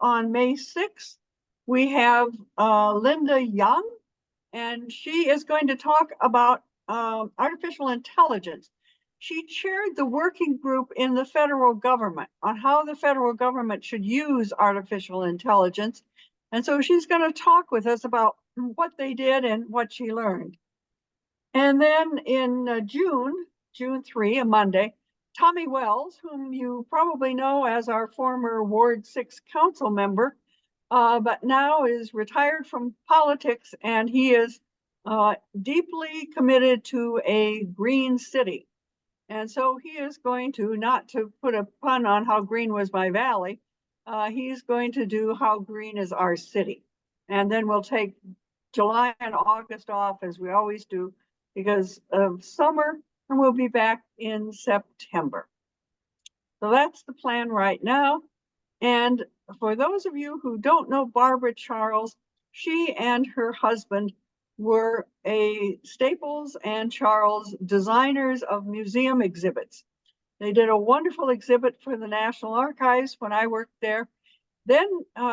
on May 6th, we have Linda Young, and she is going to talk about artificial intelligence. She chaired the working group in the federal government on how the federal government should use artificial intelligence. And so she's going to talk with us about what they did and what she learned. And then in June 3, a Monday, Tommy Wells, whom you probably know as our former Ward 6 council member, but now is retired from politics, and he is deeply committed to a green city. And so he is going to, not to put a pun on how green was my valley, he's going to do how green is our city. And then we'll take July and August off, as we always do, because of summer, and we'll be back in September. So that's the plan right now. And for those of you who don't know Barbara Charles, she and her husband were a Staples and Charles designers of museum exhibits. They did a wonderful exhibit for the National Archives when I worked there. Then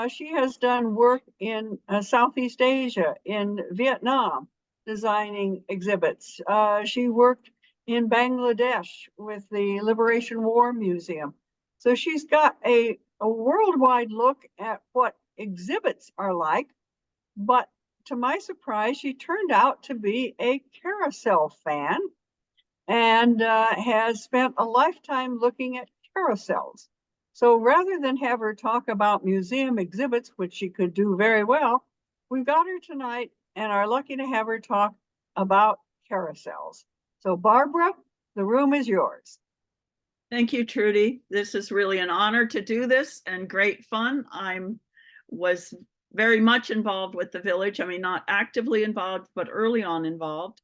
she has done work in Southeast Asia, in Vietnam, designing exhibits. She worked in Bangladesh with the Liberation War Museum. So she's got a worldwide look at what exhibits are like, but to my surprise, she turned out to be a carousel fan and has spent a lifetime looking at carousels. So rather than have her talk about museum exhibits, which she could do very well, we've got her tonight and are lucky to have her talk about carousels. So Barbara, the room is yours. Thank you, Trudy. This is really an honor to do this and great fun. Was very much involved with the village. I mean, not actively involved, but early on involved.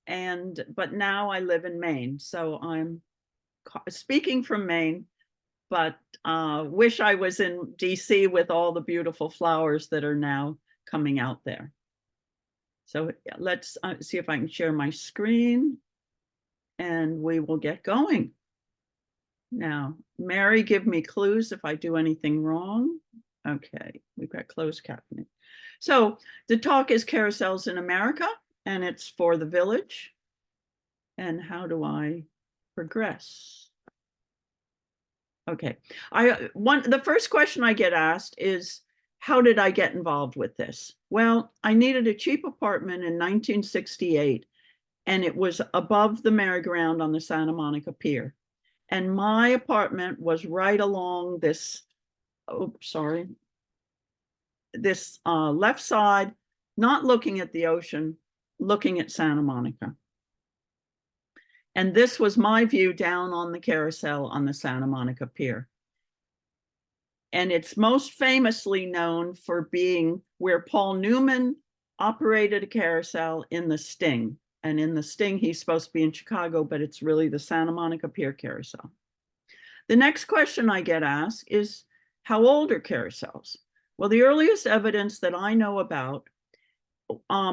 But now I live in Maine. So I'm speaking from Maine, but wish I was in DC with all the beautiful flowers that are now coming out there. So let's see if I can share my screen and we will get going. Now, Mary, give me clues if I do anything wrong. Okay, we've got closed captioning. So the talk is Carousels in America, and it's for the village. And how do I progress? Okay, the first question I get asked is, how did I get involved with this? Well, I needed a cheap apartment in 1968, and it was above the merry-go-round on the Santa Monica Pier. And my apartment was right along this, this left side, not looking at the ocean, looking at Santa Monica. And this was my view down on the carousel on the Santa Monica Pier. And it's most famously known for being where Paul Newman operated a carousel in the Sting. And in the Sting, he's supposed to be in Chicago, but it's really the Santa Monica Pier carousel. The next question I get asked is, how old are carousels? Well, the earliest evidence that I know about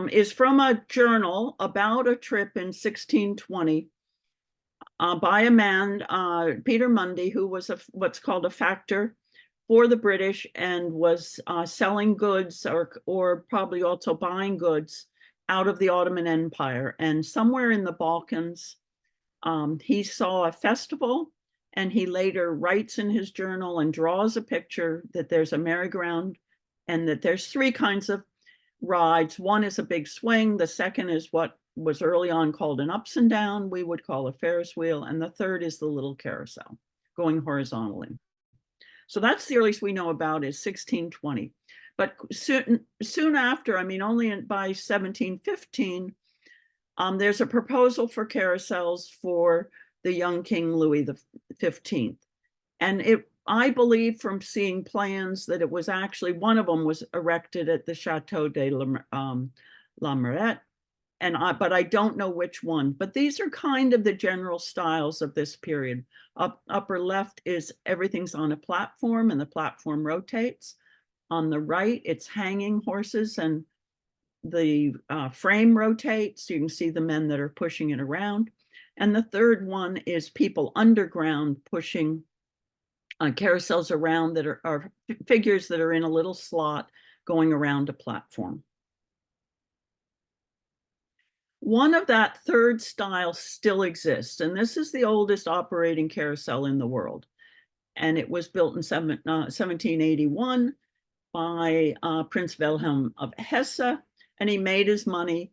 is from a journal about a trip in 1620 by a man, Peter Mundy, who was what's called a factor for the British and was selling goods or probably also buying goods out of the Ottoman Empire. And somewhere in the Balkans, he saw a festival, and he later writes in his journal and draws a picture that there's a merry-go-round and that there's three kinds of rides. One is a big swing. The second is what was early on called an ups and down, we would call a Ferris wheel. And the third is the little carousel going horizontally. So that's the earliest we know about is 1620. But soon after, I mean, only by 1715, there's a proposal for carousels for the young King Louis XV. And I believe from seeing plans that it was actually, one of them was erected at the Chateau de la Marette, but I don't know which one. But these are kind of the general styles of this period. Upper left is everything's on a platform and the platform rotates. On the right, it's hanging horses and the frame rotates. You can see the men that are pushing it around. And the third one is people underground pushing carousels around that are figures that are in a little slot going around a platform. One of that third style still exists, and this is the oldest operating carousel in the world. And it was built in 1781 by Prince Wilhelm of Hesse, and he made his money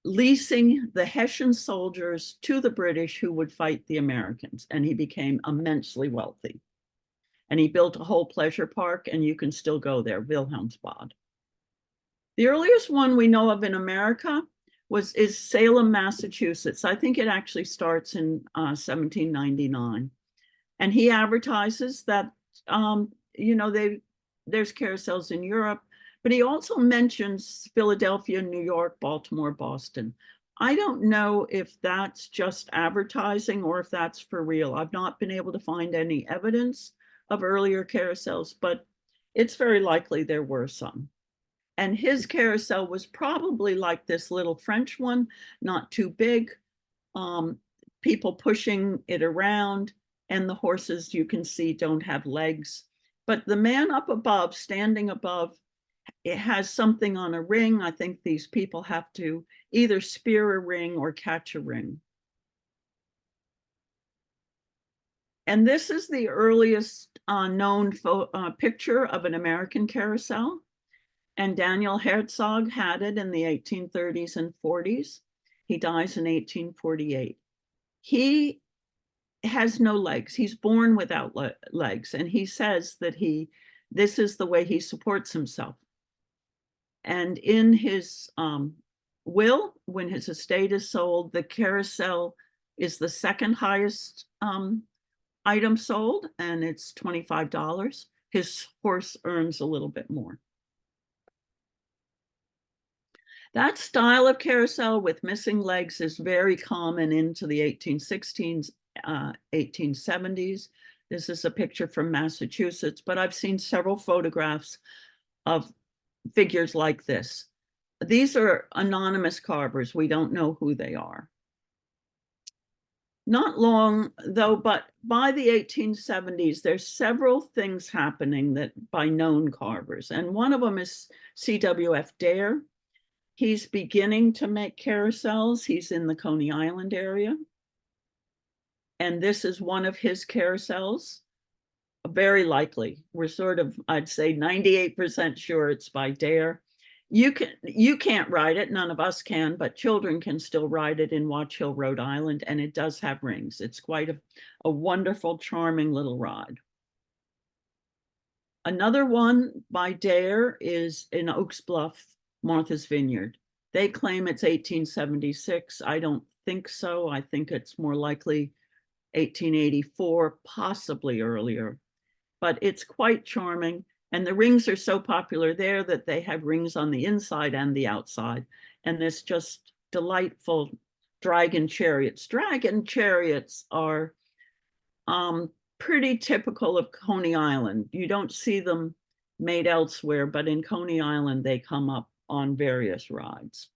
leasing the Hessian soldiers to the British who would fight the Americans, and he became immensely wealthy. And he built a whole pleasure park, and you can still go there, Wilhelmsbad. The earliest one we know of in America is Salem, Massachusetts. I think it actually starts in 1799. And he advertises that, there's carousels in Europe, but he also mentions Philadelphia, New York, Baltimore, Boston. I don't know if that's just advertising or if that's for real. I've not been able to find any evidence of earlier carousels, but it's very likely there were some. And his carousel was probably like this little French one, not too big, people pushing it around, and the horses you can see don't have legs. But the man up above, standing above, it has something on a ring. I think these people have to either spear a ring or catch a ring. And this is the earliest known picture of an American carousel. And Daniel Herzog had it in the 1830s and 40s. He dies in 1848. He has no legs. He's born without legs. And he says that this is the way he supports himself. And in his will, when his estate is sold, the carousel is the second highest item sold, and it's $25. His horse earns a little bit more. That style of carousel with missing legs is very common into the 1860s, 1870s. This is a picture from Massachusetts, but I've seen several photographs of figures like this. These are anonymous carvers. We don't know who they are. Not long though, but by the 1870s, there's several things happening that by known carvers. And one of them is CWF Dare. He's beginning to make carousels. He's in the Coney Island area. And this is one of his carousels. Very likely. We're sort of, I'd say 98% sure it's by Dare. You can't ride it, none of us can, but children can still ride it in Watch Hill, Rhode Island, and it does have rings. It's quite a wonderful, charming little ride. Another one by Dare is in Oaks Bluff, Martha's Vineyard. They claim it's 1876. I don't think so. I think it's more likely 1884, possibly earlier. But it's quite charming. And the rings are so popular there that they have rings on the inside and the outside. And this just delightful dragon chariots. Dragon chariots are pretty typical of Coney Island. You don't see them made elsewhere, but in Coney Island, they come up on various rides.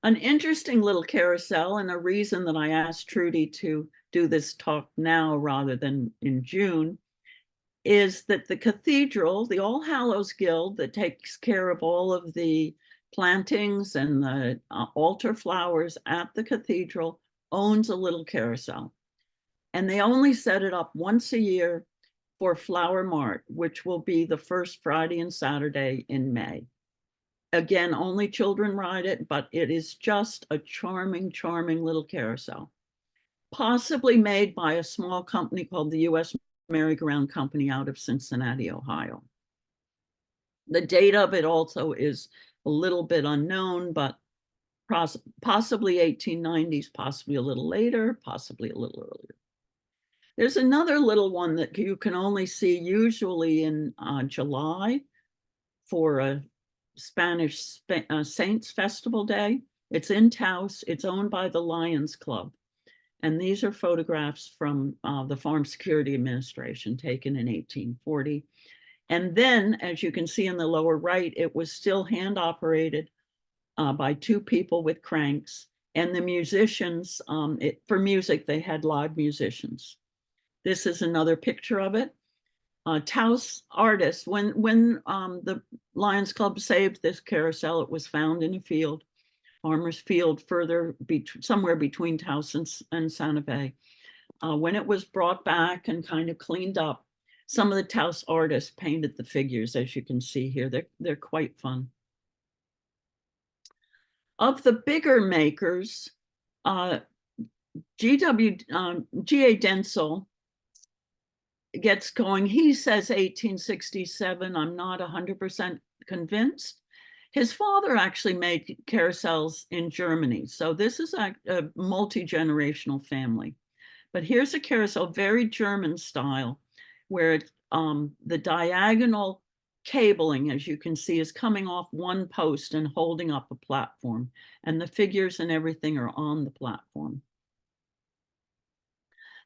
An interesting little carousel, and a reason that I asked Trudy to do this talk now rather than in June, is that the cathedral, the All Hallows Guild that takes care of all of the plantings and the altar flowers at the cathedral, owns a little carousel. And they only set it up once a year for Flower Mart, which will be the first Friday and Saturday in May. Again, only children ride it, but it is just a charming, charming little carousel. Possibly made by a small company called the U.S. Merry-Go-Round Company out of Cincinnati, Ohio. The date of it also is a little bit unknown, but possibly 1890s, possibly a little later, possibly a little earlier. There's another little one that you can only see usually in July for a Spanish Saints Festival Day. It's in Taos. It's owned by the Lions Club. And these are photographs from the Farm Security Administration taken in 1840. And then, as you can see in the lower right, it was still hand operated by two people with cranks. And the musicians, for music, they had live musicians. This is another picture of it. Taos artist, when the Lions Club saved this carousel, it was found in a field, farmer's field, further somewhere between Taos and Santa Fe. When it was brought back and kind of cleaned up, some of the Taos artists painted the figures, as you can see here. They're quite fun. Of the bigger makers, G.A. Densel gets going. He says 1867. I'm not 100% convinced. His father actually made carousels in Germany. So this is a multi-generational family. But here's a carousel, very German style, where the diagonal cabling, as you can see, is coming off one post and holding up a platform. And the figures and everything are on the platform.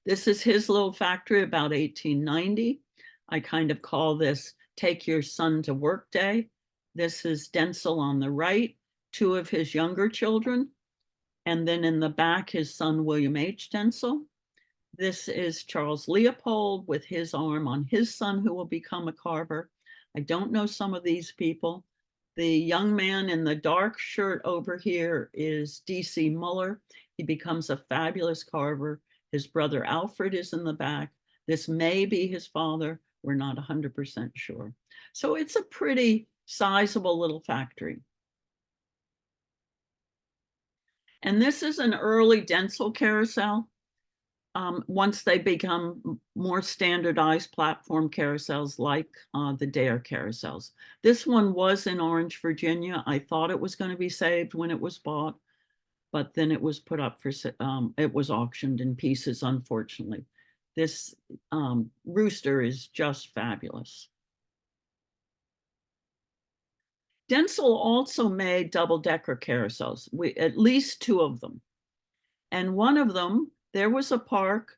This is his little factory about 1890. I kind of call this Take Your Son to Work Day. This is Densel on the right, two of his younger children. And then in the back, his son, William H. Densel. This is Charles Leopold with his arm on his son, who will become a carver. I don't know some of these people. The young man in the dark shirt over here is D.C. Muller. He becomes a fabulous carver. His brother Alfred is in the back. This may be his father. We're not 100% sure. So it's a pretty sizable little factory. And this is an early Densel carousel. Once they become more standardized platform carousels like the Dare carousels. This one was in Orange, Virginia. I thought it was going to be saved when it was bought, but then it was put up for, it was auctioned in pieces, unfortunately. This rooster is just fabulous. Densel also made double-decker carousels, at least two of them. And one of them, there was a park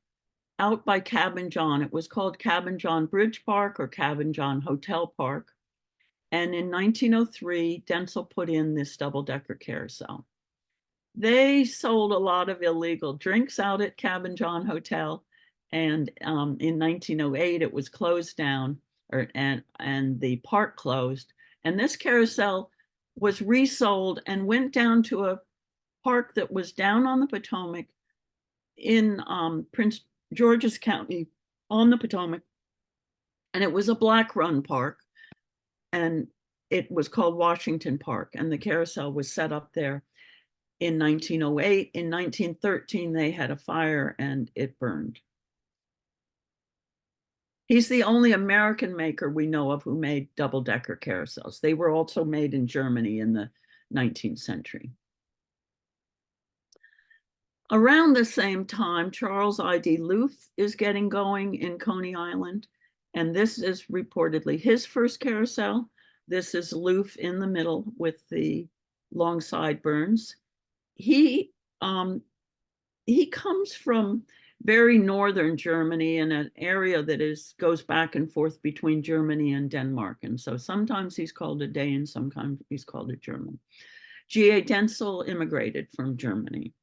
out by Cabin John. It was called Cabin John Bridge Park or Cabin John Hotel Park. And in 1903, Densel put in this double-decker carousel. They sold a lot of illegal drinks out at Cabin John Hotel. And in 1908, it was closed down, and the park closed. And this carousel was resold and went down to a park that was down on the Potomac in Prince George's County on the Potomac. And it was a black run park. And it was called Washington Park. And the carousel was set up there in 1908. In 1913, they had a fire and it burned. He's the only American maker we know of who made double-decker carousels. They were also made in Germany in the 19th century. Around the same time, Charles I.D. Luth is getting going in Coney Island, and this is reportedly his first carousel. This is Luth in the middle with the long sideburns. He comes from very northern Germany in an area that goes back and forth between Germany and Denmark. And so sometimes he's called a Dane, sometimes he's called a German. G.A. Densel immigrated from Germany.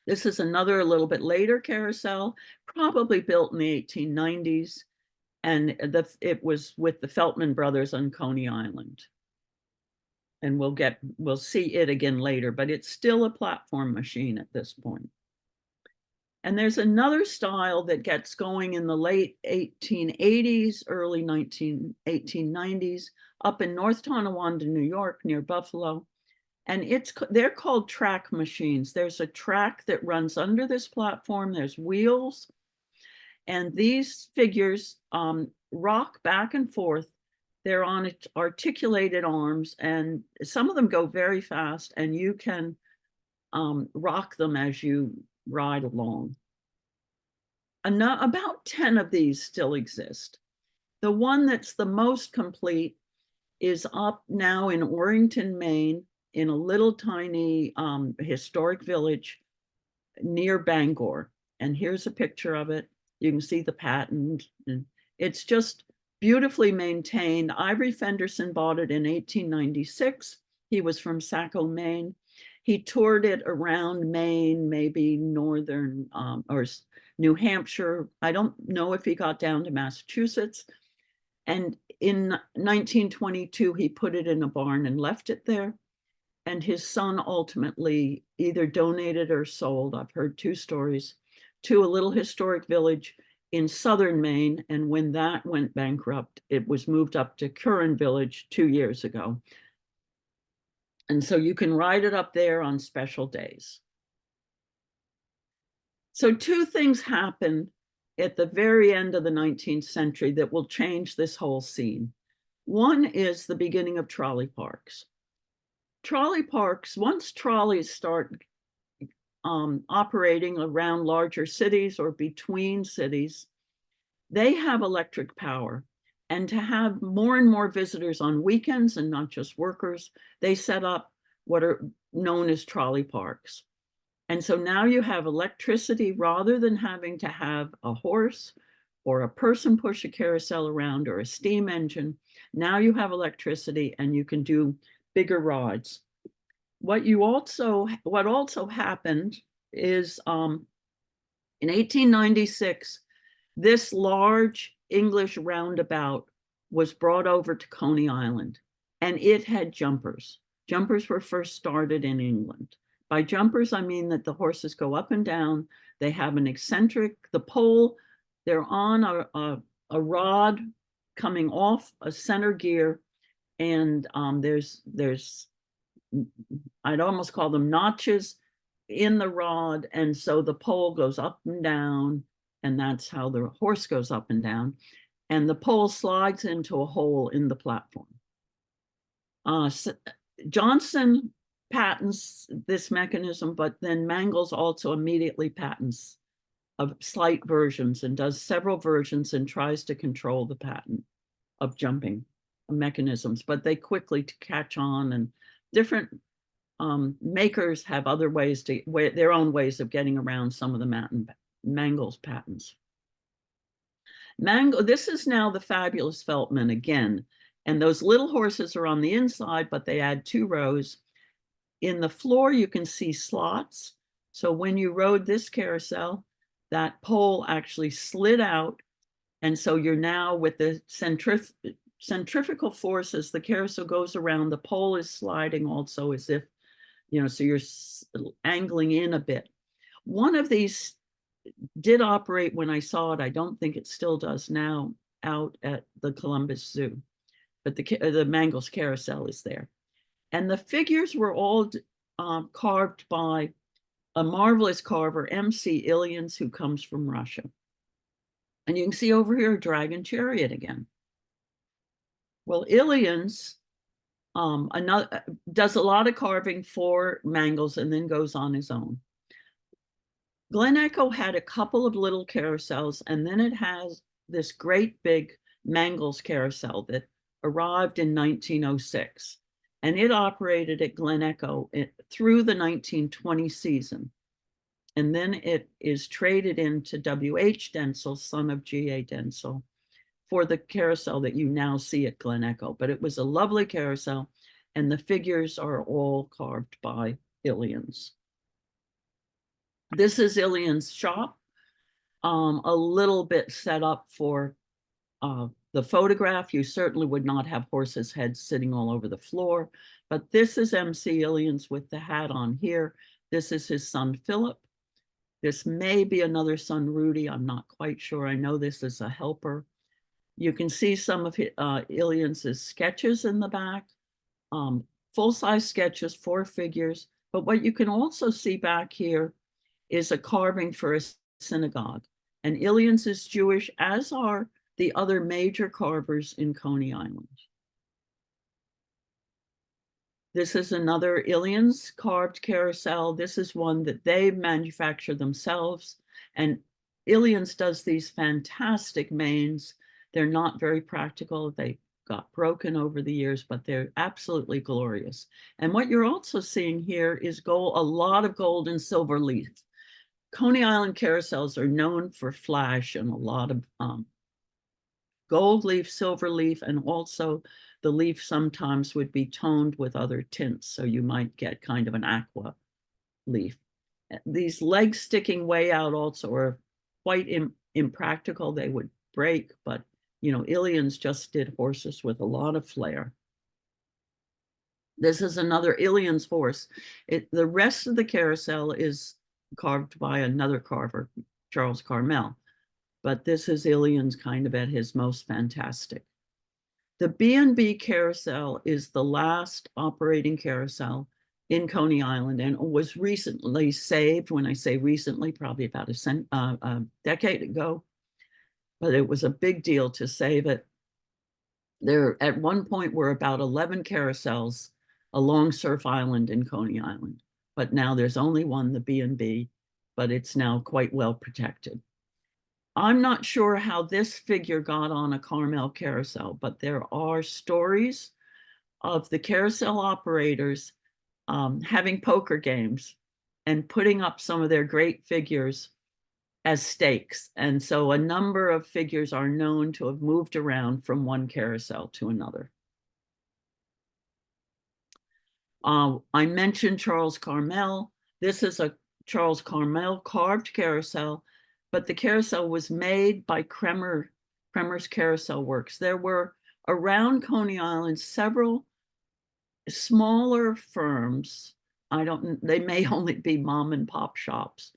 This is another a little bit later carousel, probably built in the 1890s. And it was with the Feltman brothers on Coney Island. And we'll see it again later, but it's still a platform machine at this point. And there's another style that gets going in the late 1880s, early 1890s, up in North Tonawanda, New York, near Buffalo. And they're called track machines. There's a track that runs under this platform. There's wheels. And these figures rock back and forth. They're on articulated arms, and some of them go very fast, and you can rock them as you ride along. About 10 of these still exist. The one that's the most complete is up now in Orrington, Maine, in a little tiny historic village near Bangor. And here's a picture of it. You can see the patent. And it's just beautifully maintained. Ivory Fenderson bought it in 1896. He was from Saco, Maine. He toured it around Maine, maybe northern or New Hampshire. I don't know if he got down to Massachusetts. And in 1922, he put it in a barn and left it there. And his son ultimately either donated or sold, I've heard two stories, to a little historic village in southern Maine. And when that went bankrupt, it was moved up to Curran Village 2 years ago. And so you can ride it up there on special days. So two things happened at the very end of the 19th century that will change this whole scene. One is the beginning of trolley parks. Trolley parks, once trolleys start operating around larger cities or between cities, they have electric power. And to have more and more visitors on weekends and not just workers, they set up what are known as trolley parks. And so now you have electricity rather than having to have a horse or a person push a carousel around or a steam engine. Now you have electricity and you can do bigger rides. What also happened is in 1896, this large English roundabout was brought over to Coney Island, and it had jumpers. Jumpers were first started in England. By jumpers, I mean that the horses go up and down. They have an eccentric, the pole, they're on a rod coming off a center gear, and there's I'd almost call them notches in the rod, and so the pole goes up and down, and that's how the horse goes up and down, and the pole slides into a hole in the platform. Johnson patents this mechanism, but then Mangles also immediately patents of slight versions and does several versions and tries to control the patent of jumping mechanisms, but they quickly catch on, and different makers have other ways their own ways of getting around some of the Mangles patents. This is now the fabulous Feltman again, and those little horses are on the inside, but they add 2 rows. In the floor, you can see slots. So when you rode this carousel, that pole actually slid out. And so you're now with the centrifugal force as the carousel goes around, the pole is sliding also as if, so you're angling in a bit. One of these did operate when I saw it. I don't think it still does now out at the Columbus Zoo, but the Mangles Carousel is there. And the figures were all carved by a marvelous carver, M.C. Ilians, who comes from Russia. And you can see over here a dragon chariot again. Well, Ilians does a lot of carving for Mangles and then goes on his own. Glen Echo had a couple of little carousels, and then it has this great big Mangles carousel that arrived in 1906. And it operated at Glen Echo through the 1920 season. And then it is traded into W.H. Densel, son of G.A. Densel, for the carousel that you now see at Glen Echo. But it was a lovely carousel, and the figures are all carved by Ilians. This is Ilian's shop, a little bit set up for the photograph. You certainly would not have horses' heads sitting all over the floor, but this is M.C. Ilians with the hat on here. This is his son, Philip. This may be another son, Rudy. I'm not quite sure. I know this is a helper. You can see some of Ilians' sketches in the back, full-size sketches, 4 figures. But what you can also see back here is a carving for a synagogue. And Ilians is Jewish, as are the other major carvers in Coney Island. This is another Ilians carved carousel. This is one that they manufacture themselves. And Ilians does these fantastic manes. They're not very practical. They got broken over the years, but they're absolutely glorious. And what you're also seeing here is gold, a lot of gold and silver leaf. Coney Island carousels are known for flash and a lot of gold leaf, silver leaf, and also the leaf sometimes would be toned with other tints. So you might get kind of an aqua leaf. These legs sticking way out also are quite impractical. They would break, but Ilians just did horses with a lot of flair. This is another Ilian's horse. The rest of the carousel is carved by another carver, Charles Carmel, but this is Ilian's kind of at his most fantastic. The B&B carousel is the last operating carousel in Coney Island and was recently saved. When I say recently, probably about a decade ago, but it was a big deal to save it. There at one point were about 11 carousels along Surf Island in Coney Island, but now there's only one, the B&B, but it's now quite well protected. I'm not sure how this figure got on a Carmel carousel, but there are stories of the carousel operators having poker games and putting up some of their great figures as stakes. And so a number of figures are known to have moved around from one carousel to another. I mentioned Charles Carmel. This is a Charles Carmel carved carousel, but the carousel was made by Kremer's Carousel Works. There were around Coney Island several smaller firms. They may only be mom and pop shops,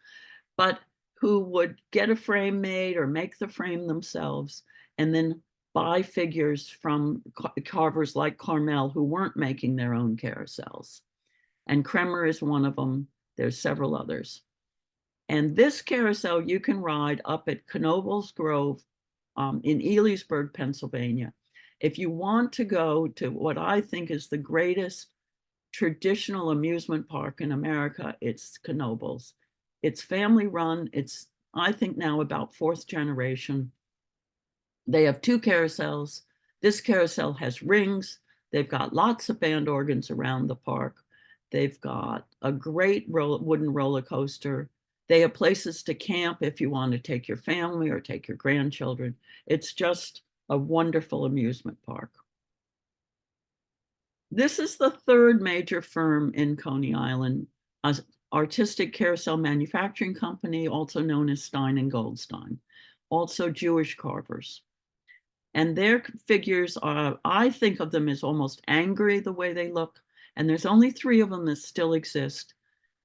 but who would get a frame made or make the frame themselves and then buy figures from carvers like Carmel who weren't making their own carousels. And Kremer is one of them. There's several others. And this carousel you can ride up at Knoebels Grove in Elysburg, Pennsylvania. If you want to go to what I think is the greatest traditional amusement park in America, it's Knoebels. It's family run. It's, I think, now about fourth generation. They have two carousels. This carousel has rings. They've got lots of band organs around the park. They've got a great wooden roller coaster. They have places to camp if you want to take your family or take your grandchildren. It's just a wonderful amusement park. This is the third major firm in Coney Island, Artistic Carousel Manufacturing Company, also known as Stein and Goldstein, also Jewish carvers. And their figures are, I think of them as almost angry the way they look. And there's only 3 of them that still exist.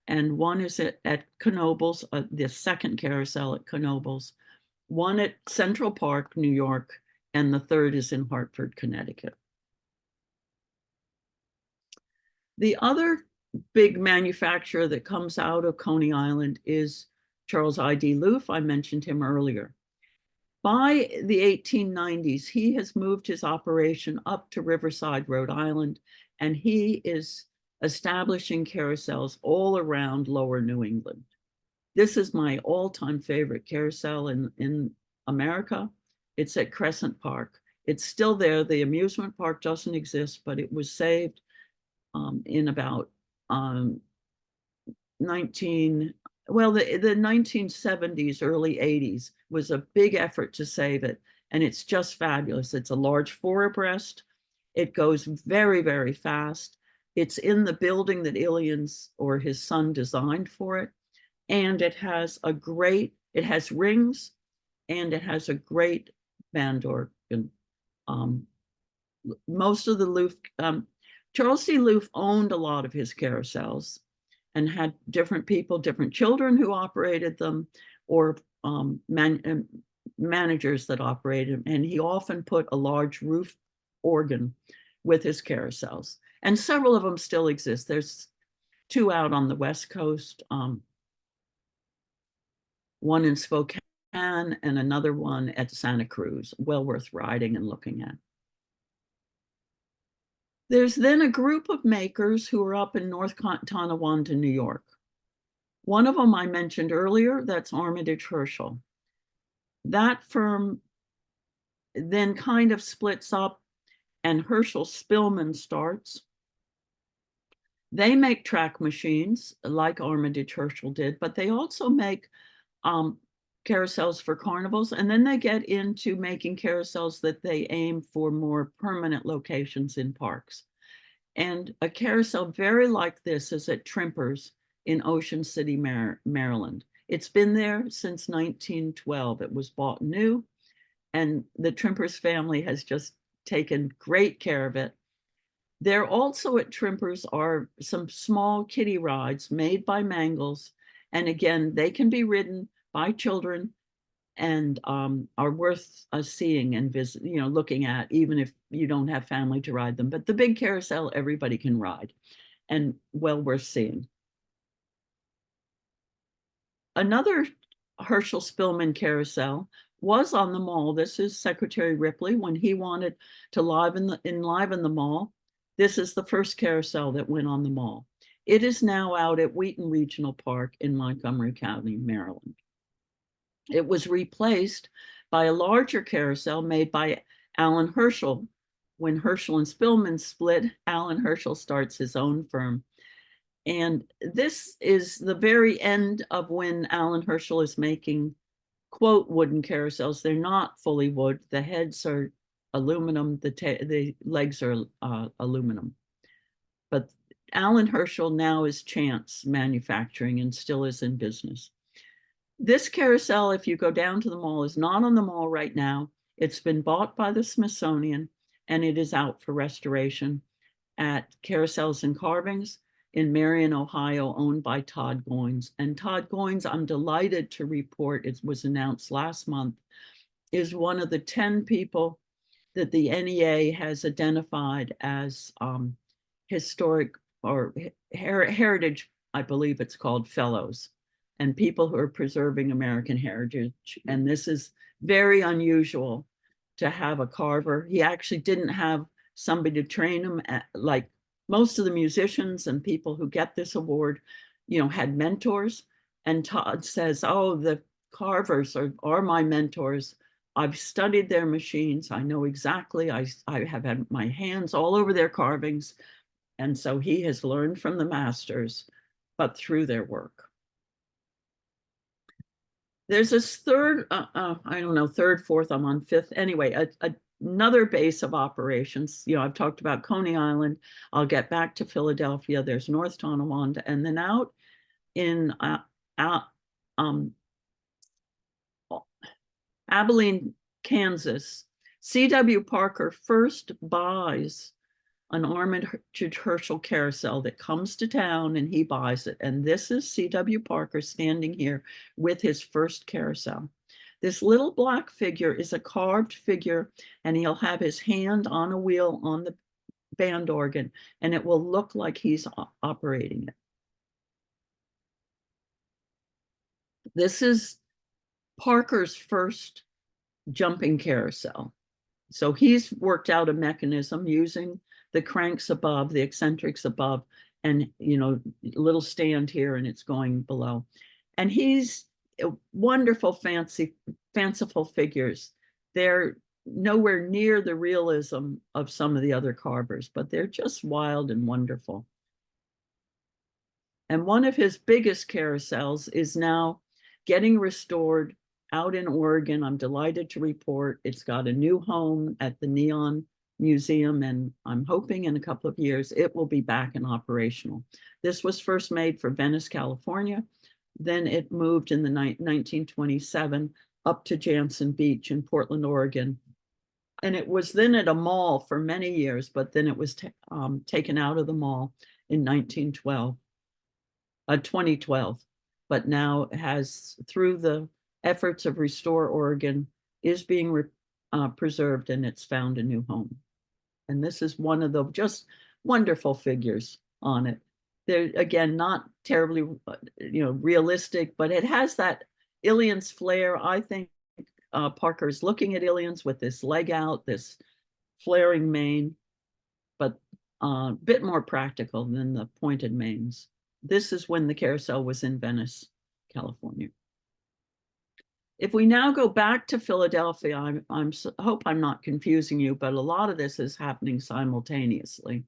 And one is at Knoebels, the second carousel at Knoebels, one at Central Park, New York, and the third is in Hartford, Connecticut. The other big manufacturer that comes out of Coney Island is Charles I.D. Loof. I mentioned him earlier. By the 1890s, he has moved his operation up to Riverside, Rhode Island, and he is establishing carousels all around lower New England. This is my all-time favorite carousel in America. It's at Crescent Park. It's still there. The amusement park doesn't exist, but it was saved in about the 1970s, early 80s was a big effort to save it. And it's just fabulous. It's a large 4 abreast. It goes very, very fast. It's in the building that Ilian's or his son designed for it. And it has it has rings and it has a great band organ. Most of the Loof, Charles C. Loof owned a lot of his carousels and had different people, different children who operated them, or managers that operated them. And he often put a large roof organ with his carousels. And several of them still exist. There's 2 out on the West Coast, one in Spokane and another one at Santa Cruz, well worth riding and looking at. There's then a group of makers who are up in North Tonawanda, New York. One of them I mentioned earlier, that's Armitage Herschel. That firm then kind of splits up and Herschel Spillman starts. They make track machines like Armitage Herschel did, but they also make carousels for carnivals, and then they get into making carousels that they aim for more permanent locations in parks. And a carousel very like this is at Trimper's in Ocean City, Maryland. It's been there since 1912. It was bought new, and the Trimper's family has just taken great care of it. There also at Trimper's are some small kiddie rides made by Mangles. And again, they can be ridden by children and are worth seeing and looking at, even if you don't have family to ride them. But the big carousel, everybody can ride, and well worth seeing. Another Herschel Spillman carousel was on the mall. This is Secretary Ripley when he wanted to enliven the mall. This is the first carousel that went on the mall. It is now out at Wheaton Regional Park in Montgomery County, Maryland. It was replaced by a larger carousel made by Alan Herschel. When Herschel and Spillman split, Alan Herschel starts his own firm. And this is the very end of when Alan Herschel is making, quote, wooden carousels. They're not fully wood. The heads are aluminum, the legs are aluminum. But Alan Herschel now is Chance Manufacturing and still is in business. This carousel, if you go down to the mall, is not on the mall right now. It's been bought by the Smithsonian and it is out for restoration at Carousels and Carvings in Marion, Ohio, owned by Todd Goines. And Todd Goines, I'm delighted to report, it was announced last month, is one of the 10 people that the NEA has identified as historic or heritage, I believe it's called, fellows, and people who are preserving American heritage. And this is very unusual to have a carver. He actually didn't have somebody to train him, like most of the musicians and people who get this award, had mentors. And Todd says, oh, the carvers are my mentors. I've studied their machines. I know exactly, I have had my hands all over their carvings. And so he has learned from the masters, but through their work. There's this third, I don't know, third, fourth, I'm on fifth. Anyway, another base of operations. I've talked about Coney Island. I'll get back to Philadelphia. There's North Tonawanda. And then out in Abilene, Kansas, C.W. Parker first buys an Armand Herschel carousel that comes to town and he buys it. And this is C.W. Parker standing here with his first carousel. This little black figure is a carved figure, and he'll have his hand on a wheel on the band organ, and it will look like he's operating it. This is Parker's first jumping carousel. So he's worked out a mechanism using the cranks above, the eccentrics above, and little stand here and it's going below. And he's wonderful, fanciful figures. They're nowhere near the realism of some of the other carvers, but they're just wild and wonderful. And one of his biggest carousels is now getting restored out in Oregon. I'm delighted to report it's got a new home at the Neon Museum, and I'm hoping in a couple of years it will be back and operational. This was first made for Venice, California. Then it moved in the 1927 up to Jansen Beach in Portland, Oregon. And it was then at a mall for many years, but then it was taken out of the mall in 2012. But now has, through the efforts of Restore Oregon, is being preserved, and it's found a new home. And this is one of the just wonderful figures on it. They're, again, not terribly, realistic, but it has that Illians flair. I think Parker's looking at Illians with this leg out, this flaring mane, but a bit more practical than the pointed manes. This is when the carousel was in Venice, California. If we now go back to Philadelphia, I hope I'm not confusing you, but a lot of this is happening simultaneously.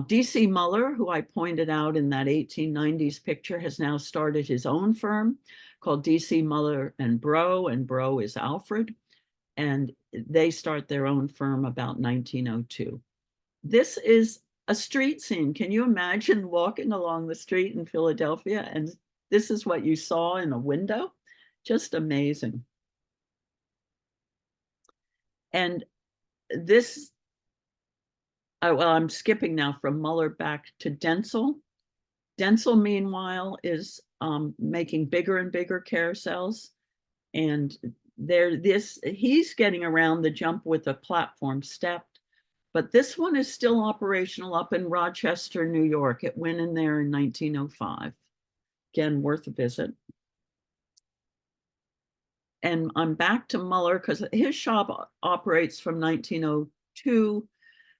D.C. Muller, who I pointed out in that 1890s picture, has now started his own firm called D.C. Muller and Bro is Alfred, and they start their own firm about 1902. This is a street scene. Can you imagine walking along the street in Philadelphia and this is what you saw in a window? Just amazing. And this, well, I'm skipping now from Muller back to Dentzel. Dentzel, meanwhile, is making bigger and bigger carousels. And he's getting around the jump with a platform stepped. But this one is still operational up in Rochester, New York. It went in there in 1905. Again, worth a visit. And I'm back to Muller because his shop operates from 1902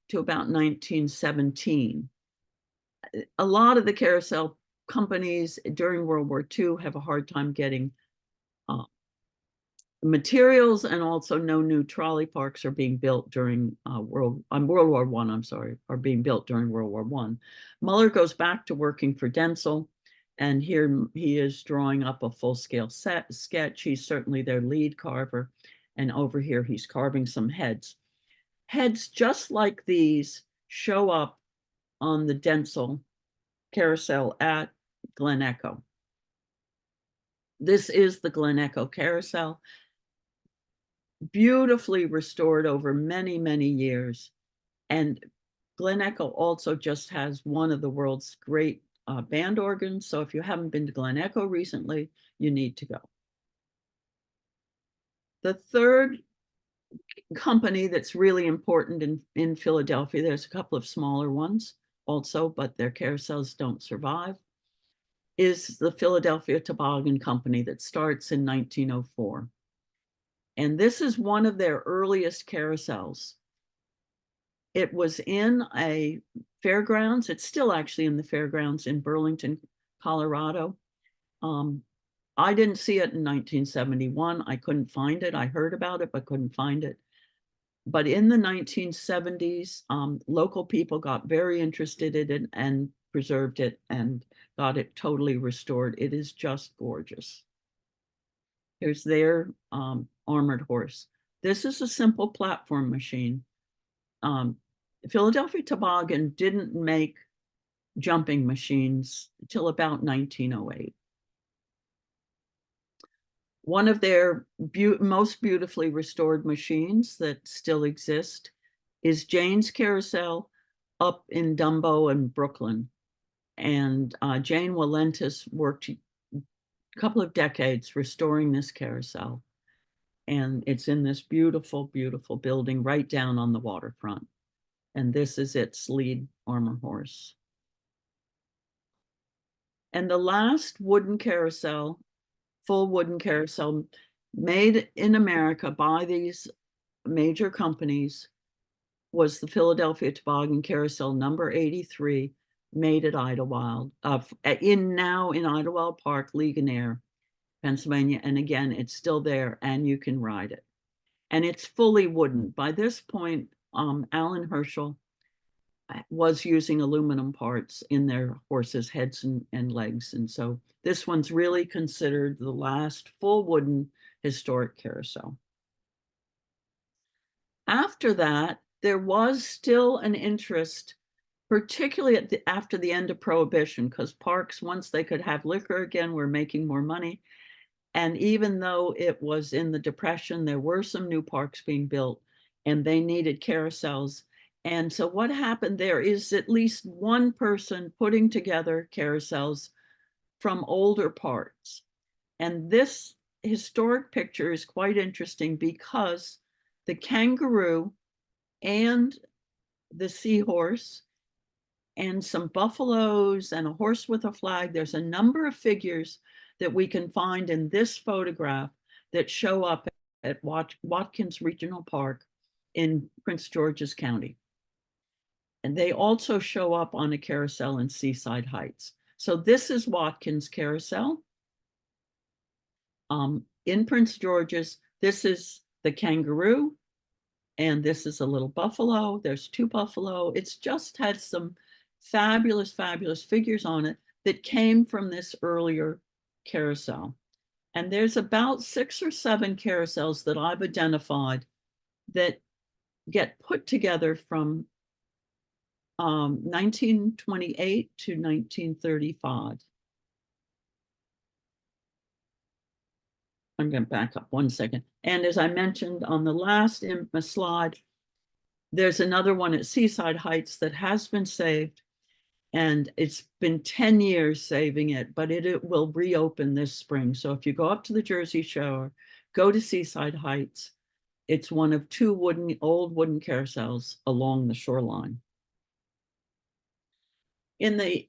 to about 1917. A lot of the carousel companies during World War II have a hard time getting materials, and also no new trolley parks are being built during World War I, I'm sorry, are being built during World War I. Muller goes back to working for Dentzel, and here he is drawing up a full-scale sketch. He's certainly their lead carver, and over here he's carving some heads. Heads just like these show up on the Dentzel carousel at Glen Echo. This is the Glen Echo carousel, beautifully restored over many, many years. And Glen Echo also just has one of the world's great band organs. So if you haven't been to Glen Echo recently, you need to go. The third company that's really important in Philadelphia, there's a couple of smaller ones also, but their carousels don't survive, is the Philadelphia Toboggan Company that starts in 1904. And this is one of their earliest carousels. It was in a fairgrounds. It's still actually in the fairgrounds in Burlington, Colorado. I didn't see it in 1971. I couldn't find it. I heard about it, but couldn't find it. But in the 1970s, local people got very interested in it and preserved it and got it totally restored. It is just gorgeous. Here's their armored horse. This is a simple platform machine. Philadelphia Toboggan didn't make jumping machines until about 1908. One of their most beautifully restored machines that still exist is Jane's Carousel up in Dumbo and Brooklyn. And Jane Walentis worked a couple of decades restoring this carousel. And it's in this beautiful, beautiful building right down on the waterfront. And this is its lead armor horse. And the last wooden carousel, full wooden carousel made in America by these major companies was the Philadelphia Toboggan Carousel number 83, made at Idlewild, now in Idlewild Park, Ligonier, Pennsylvania. And again, it's still there and you can ride it. And it's fully wooden. By this point, Alan Herschel was using aluminum parts in their horses' heads and legs. And so this one's really considered the last full wooden historic carousel. After that, there was still an interest, particularly after the end of Prohibition, because parks, once they could have liquor again, were making more money. And even though it was in the Depression, there were some new parks being built and they needed carousels. And so what happened there is at least one person putting together carousels from older parts. And this historic picture is quite interesting because the kangaroo and the seahorse and some buffaloes and a horse with a flag, there's a number of figures that we can find in this photograph that show up at Watkins Regional Park in Prince George's County. And they also show up on a carousel in Seaside Heights. So this is Watkins Carousel. In Prince George's, this is the kangaroo, and this is a little buffalo. There's two buffalo. It's just had some fabulous, fabulous figures on it that came from this earlier carousel. And there's about 6 or 7 carousels that I've identified that get put together from 1928 to 1935. I'm going to back up 1 second. And as I mentioned on the last slide, there's another one at Seaside Heights that has been saved, and it's been 10 years saving it, but it will reopen this spring. So if you go up to the Jersey Shore, go to Seaside Heights. It's one of 2 old wooden carousels along the shoreline. In the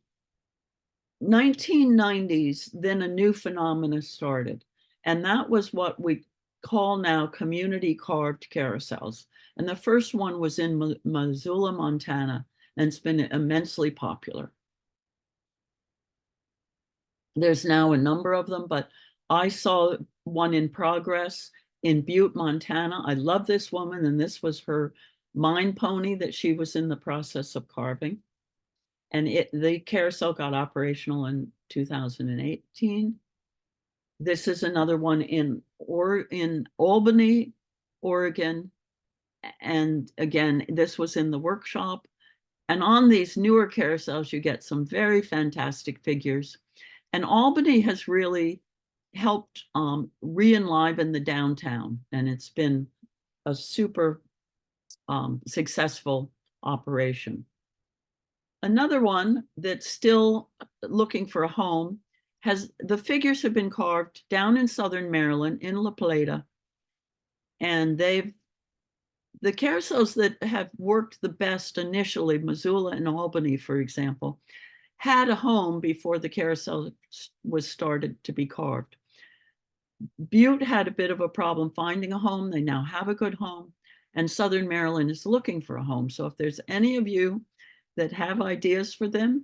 1990s, then a new phenomenon started, and that was what we call now community carved carousels. And the first one was in Missoula, Montana, and it's been immensely popular. There's now a number of them, but I saw one in progress in Butte, Montana. I love this woman, and this was her mine pony that she was in the process of carving. And the carousel got operational in 2018. This is another one in Albany, Oregon. And again, this was in the workshop. And on these newer carousels, you get some very fantastic figures. And Albany has really helped re-enliven the downtown. And it's been a super successful operation. Another one that's still looking for a home the figures have been carved down in Southern Maryland in La Plata. And the carousels that have worked the best initially, Missoula and Albany, for example, had a home before the carousel was started to be carved. Butte had a bit of a problem finding a home. They now have a good home, and Southern Maryland is looking for a home. So if there's any of you that have ideas for them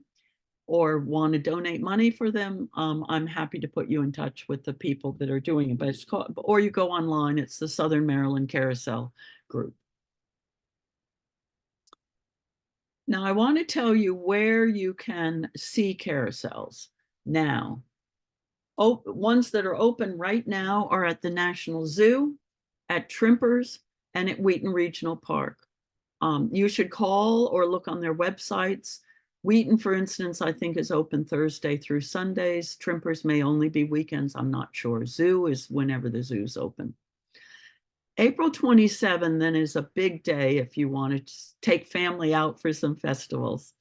or want to donate money for them, I'm happy to put you in touch with the people that are doing it. But it's called, or you go online, it's the Southern Maryland Carousel Group. Now, I want to tell you where you can see carousels now. Ones that are open right now are at the National Zoo, at Trimpers, and at Wheaton Regional Park. You should call or look on their websites. Wheaton, for instance, I think is open Thursday through Sundays. Trimpers may only be weekends, I'm not sure. Zoo is whenever the zoo's open. April 27 then is a big day if you want to take family out for some festivals.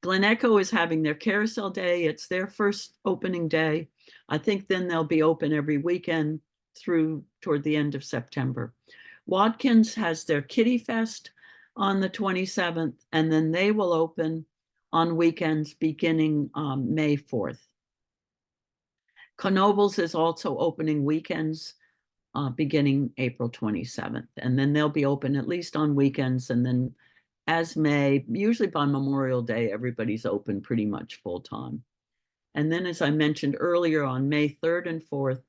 Glen Echo is having their Carousel Day. It's their first opening day. I think then they'll be open every weekend through toward the end of September. Watkins has their Kitty Fest on the 27th, and then they will open on weekends beginning May 4th. Knoebels is also opening weekends beginning April 27th, and then they'll be open at least on weekends, and then as May, usually by Memorial Day, everybody's open pretty much full time. And then, as I mentioned earlier, on May 3rd and 4th,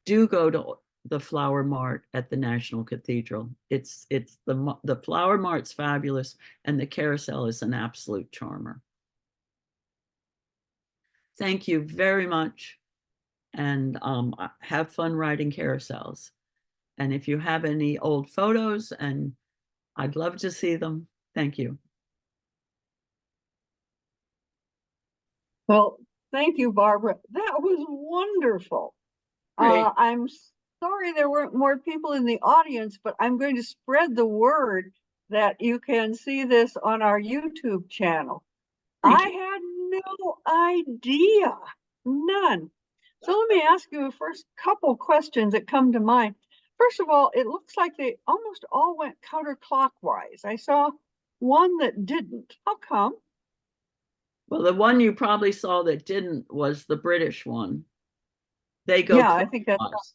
do go to the Flower Mart at the National Cathedral. It's the Flower Mart's fabulous, and the carousel is an absolute charmer. Thank you very much, and have fun riding carousels. And if you have any old photos, and I'd love to see them. Thank you. Well, thank you, Barbara. That was wonderful. I'm sorry there weren't more people in the audience, but I'm going to spread the word that you can see this on our YouTube channel. I had no idea, none. So let me ask you a first couple questions that come to mind. First of all, it looks like they almost all went counterclockwise. I saw one that didn't. How come? Well, the one you probably saw that didn't was the British one. They go yeah, I think that's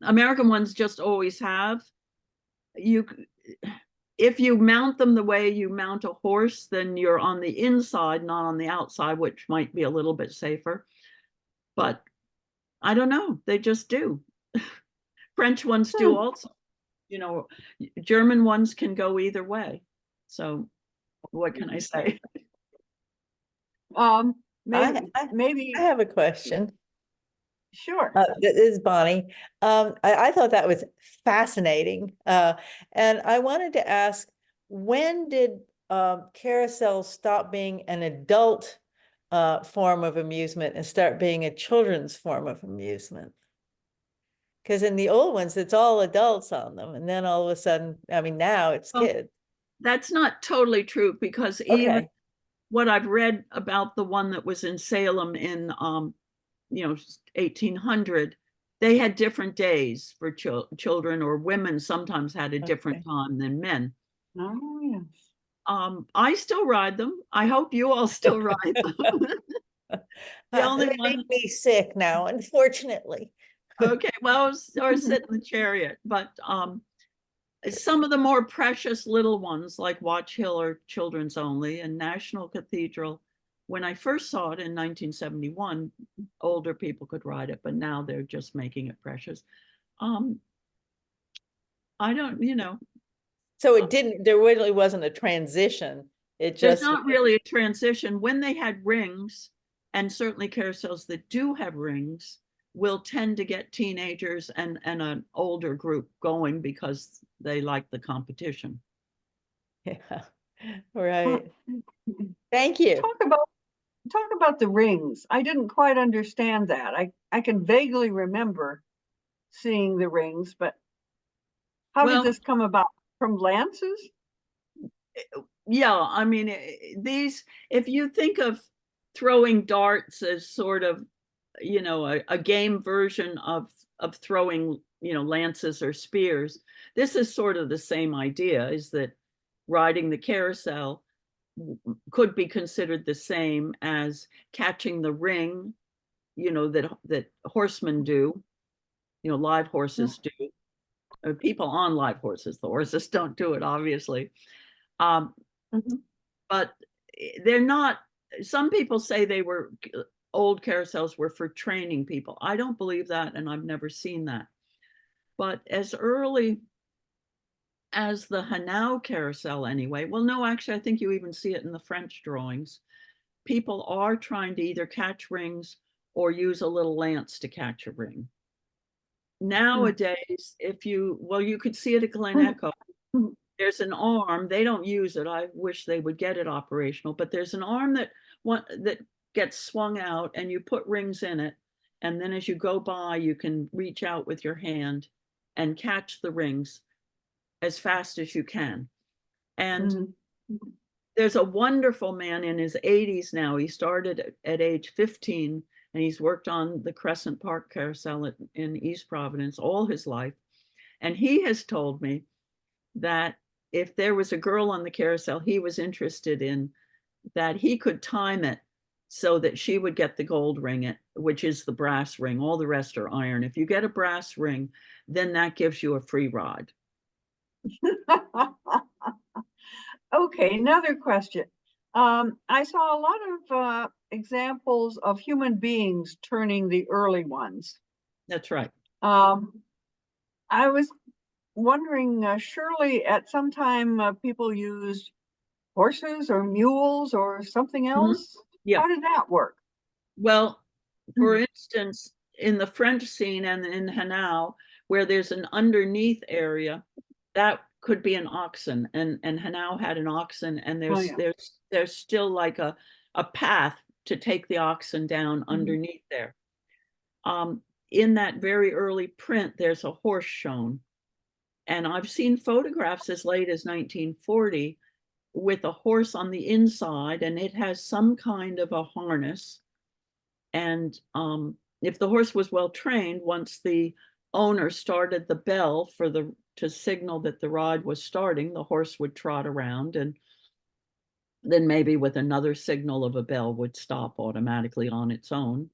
American ones just always have. If you mount them the way you mount a horse, then you're on the inside, not on the outside, which might be a little bit safer. But I don't know, they just do. French ones do also. You know, German ones can go either way. So what can I say? Maybe, I maybe, have a question. sure. This is Bonnie. I thought that was fascinating. And I wanted to ask, when did carousel stop being an adult form of amusement and start being a children's form of amusement? Because in the old ones, it's all adults on them. And then all of a sudden, I mean, now it's Well, kids. That's not totally true, because even Okay. what I've read about the one that was in Salem in 1800, they had different days for children, or women sometimes had a different Okay. time than men. Oh, yes. I still ride them. I hope you all still ride them. The only They one, make me sick now, unfortunately. okay, well, or sit in the chariot, but some of the more precious little ones like Watch Hill are children's only, and National Cathedral, when I first saw it in 1971, older people could ride it, but now they're just making it precious. I don't, So it didn't, there really wasn't a transition. It there's just, not really a transition. When they had rings, and certainly carousels that do have rings will tend to get teenagers and an older group going because they like the competition. yeah, right. Thank you. Talk about the rings. I didn't quite understand that. I can vaguely remember seeing the rings, but how did Well, this come about? From lances? yeah, I mean, these, if you think of throwing darts as sort of, a game version of throwing, lances or spears, this is sort of the same idea, is that riding the carousel could be considered the same as catching the ring, that horsemen do, live horses do. People on live horses, the horses don't do it, obviously. Um, Mhm. but they're not, some people say they were, old carousels were for training people. I don't believe that, and I've never seen that. But as early as the Hanau carousel anyway, well, no, actually, I think you even see it in the French drawings. People are trying to either catch rings or use a little lance to catch a ring. Nowadays, you could see it at Glen Echo. There's an arm, they don't use it. I wish they would get it operational, but there's an arm that gets swung out and you put rings in it. And then as you go by, you can reach out with your hand and catch the rings as fast as you can. And Mhm. there's a wonderful man in his 80s now. He started at age 15 and he's worked on the Crescent Park Carousel in East Providence all his life. And he has told me that if there was a girl on the carousel he was interested in, that he could time it so that she would get the gold ring, which is the brass ring. All the rest are iron. If you get a brass ring, then that gives you a free ride. Okay, another question. I saw a lot of examples of human beings turning the early ones. That's right. I was wondering, surely at some time people used horses or mules or something else? Yeah. How did that work? Well, for instance, in the French scene and in Hanau, where there's an underneath area, that could be an oxen, and Hanau had an oxen, and Oh, there's yeah. there's still like a path to take the oxen down underneath there. In that very early print, there's a horse shown, and I've seen photographs as late as 1940 with a horse on the inside, and it has some kind of a harness. And if the horse was well trained, once the owner started the bell to signal that the ride was starting, the horse would trot around, and then maybe with another signal of a bell would stop automatically on its own.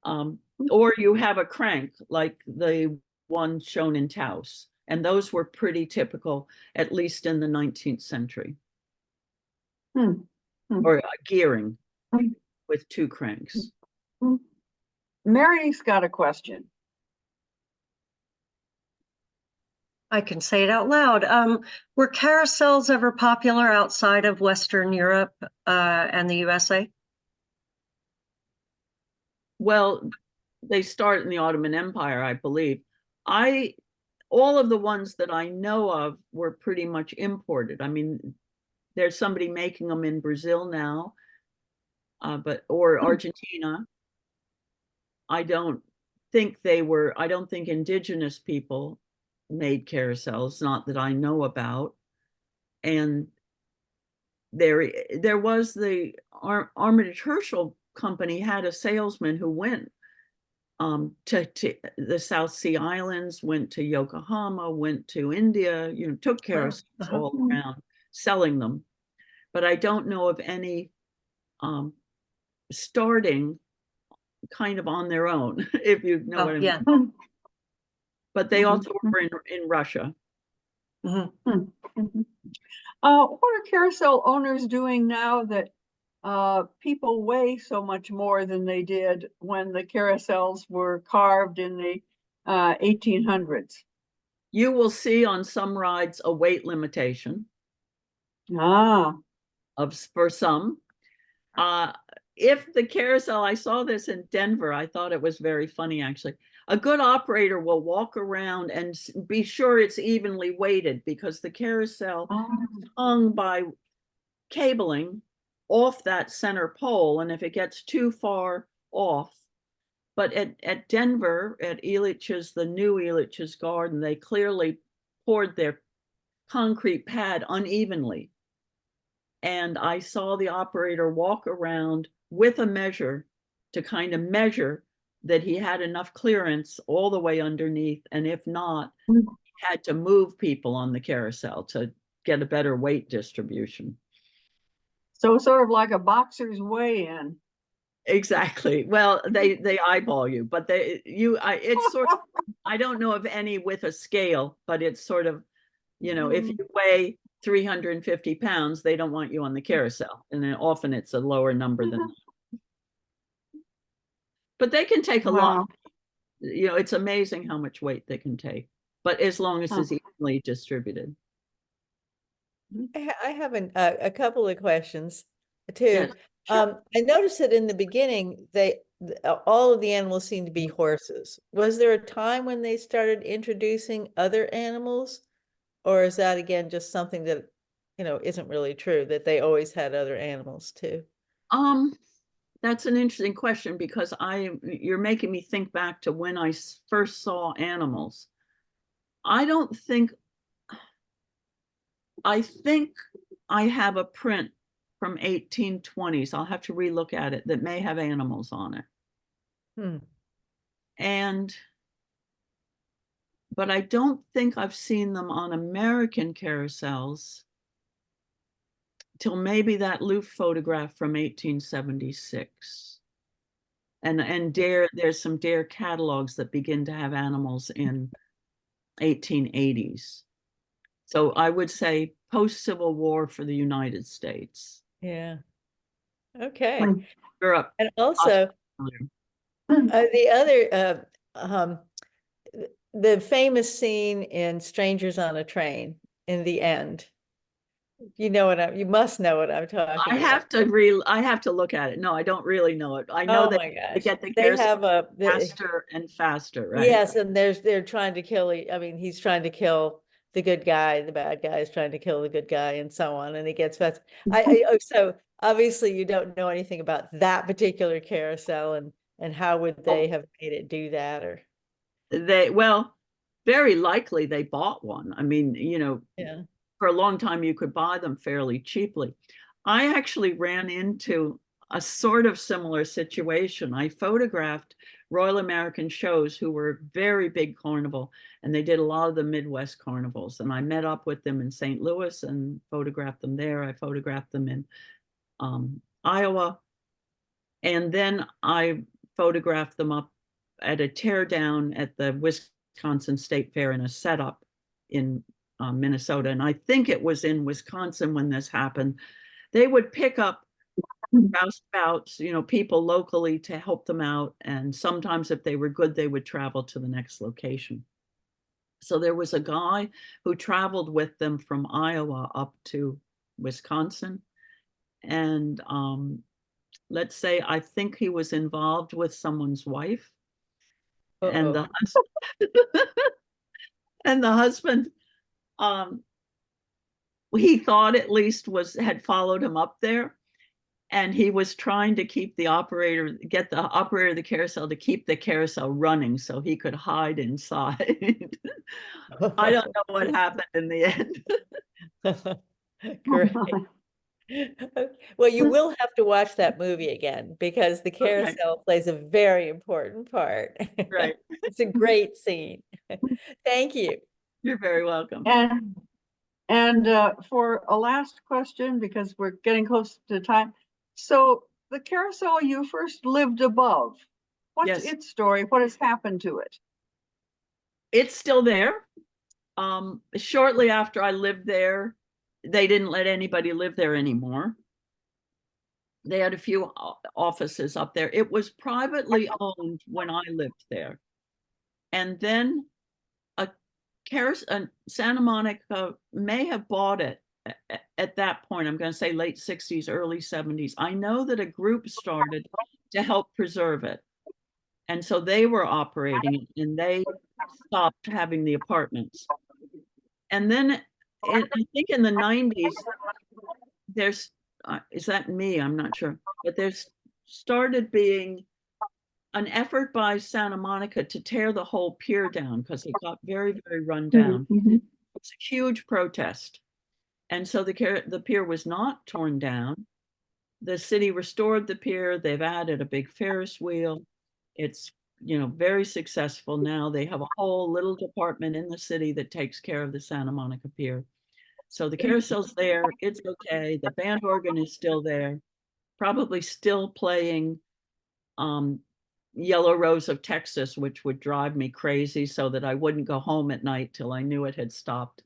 Or you have a crank like the one shown in Taos, and those were pretty typical, at least in the 19th century. Hmm. Hmm. Or gearing Hmm. with two cranks. Mary's got a question. I can say it out loud. Were carousels ever popular outside of Western Europe and the USA? Well, they start in the Ottoman Empire, I believe. All of the ones that I know of were pretty much imported. I mean, there's somebody making them in Brazil now, or Argentina. I don't think indigenous people made carousels, not that I know about. And there was the Armitage Herschel company had a salesman who went to the South Sea Islands, went to Yokohama, went to India, took carousels all around selling them. But I don't know of any starting kind of on their own, if you know what I yeah. mean. But they also were in Russia. What are carousel owners doing now that people weigh so much more than they did when the carousels were carved in the 1800s? You will see on some rides a weight limitation for some. If the carousel, I saw this in Denver, I thought it was very funny actually. A good operator will walk around and be sure it's evenly weighted, because the carousel is hung by cabling off that center pole, and if it gets too far off. But at Denver, at the new Elitch's Garden, they clearly poured their concrete pad unevenly. And I saw the operator walk around with a measure to kind of measure that he had enough clearance all the way underneath. And if not, he had to move people on the carousel to get a better weight distribution. So sort of like a boxer's weigh-in. Exactly. Well, they eyeball you, but it's sort of, I don't know of any with a scale, but it's sort of, if you weigh 350 pounds, they don't want you on the carousel. And then often it's a lower number than that. But they can take a lot. It's amazing how much weight they can take, but as long as it's evenly distributed. I have a couple of questions too. Yes. I noticed that in the beginning, all of the animals seemed to be horses. Was there a time when they started introducing other animals? Or is that again just something that, isn't really true, that they always had other animals too? That's an interesting question, because you're making me think back to when I first saw animals. I think I have a print from 1820s. I'll have to relook at it, that may have animals on it. But I don't think I've seen them on American carousels till maybe that Louvre photograph from 1876. And there's some Dare catalogs that begin to have animals in 1880s. So I would say post-Civil War for the United States. Yeah. Okay. Europe. And also, the other, the famous scene in Strangers on a Train in the end. You must know what I'm talking about. I have to look at it. No, I don't really know it. I know that they get the they have faster and faster, right? Yes, and they're trying to kill. He's trying to kill the good guy. The bad guy is trying to kill the good guy, and so on. And it gets fast. So obviously you don't know anything about that particular carousel, and how would they have made it do that? Or very likely they bought one. I mean, yeah. For a long time, you could buy them fairly cheaply. I actually ran into a sort of similar situation. I photographed Royal American shows who were very big carnival, and they did a lot of the Midwest carnivals. And I met up with them in St. Louis and photographed them there. I photographed them in Iowa. And then I photographed them up at a teardown at the Wisconsin State Fair in a setup in Minnesota. And I think it was in Wisconsin when this happened. They would pick up roustabouts, people locally to help them out. And sometimes if they were good, they would travel to the next location. So there was a guy who traveled with them from Iowa up to Wisconsin. And let's say, I think he was involved with someone's wife. And Uh-oh. the husband, he thought at least had followed him up there. And he was trying to get the operator of the carousel to keep the carousel running so he could hide inside. I don't know what happened in the end. Great. Well, you will have to watch that movie again because the carousel plays a very important part. Right. It's a great scene. Thank you. You're very welcome. And for a last question, because we're getting close to time. So the carousel you first lived above, what's Yes. its story? What has happened to it? It's still there. Shortly after I lived there, they didn't let anybody live there anymore. They had a few offices up there. It was privately owned when I lived there. And then Santa Monica may have bought it at that point. I'm going to say late 60s, early 70s. I know that a group started to help preserve it. And so they were operating it, and they stopped having the apartments. And then I think in the 90s, there's, is that me? I'm not sure. But there's started being an effort by Santa Monica to tear the whole pier down because it got very, very run down. It's a huge protest. And so the pier was not torn down. The city restored the pier. They've added a big Ferris wheel. It's, very successful now. They have a whole little department in the city that takes care of the Santa Monica Pier. So the carousel's there. It's okay. The band organ is still there, probably still playing Yellow Rose of Texas, which would drive me crazy so that I wouldn't go home at night till I knew it had stopped.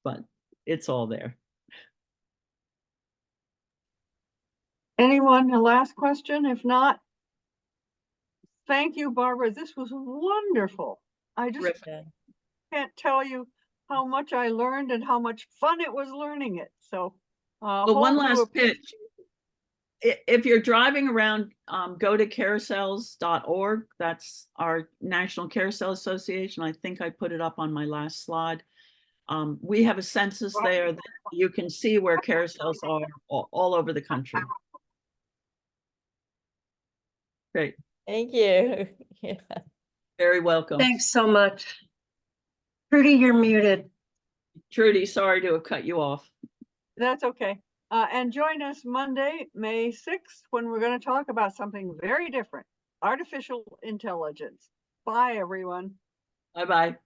But it's all there. Anyone, a last question? If not, thank you, Barbara. This was wonderful. I just can't tell you how much I learned and how much fun it was learning it. So, well, one last pitch. If you're driving around, go to carousels.org. That's our National Carousel Association. I think I put it up on my last slide. We have a census there that you can see where carousels are all over the country. Great. Thank you. Yeah. Very welcome. Thanks so much. Trudy, you're muted. Trudy, sorry to have cut you off. That's okay. And join us Monday, May 6th, when we're going to talk about something very different, artificial intelligence. Bye, everyone. Bye-bye.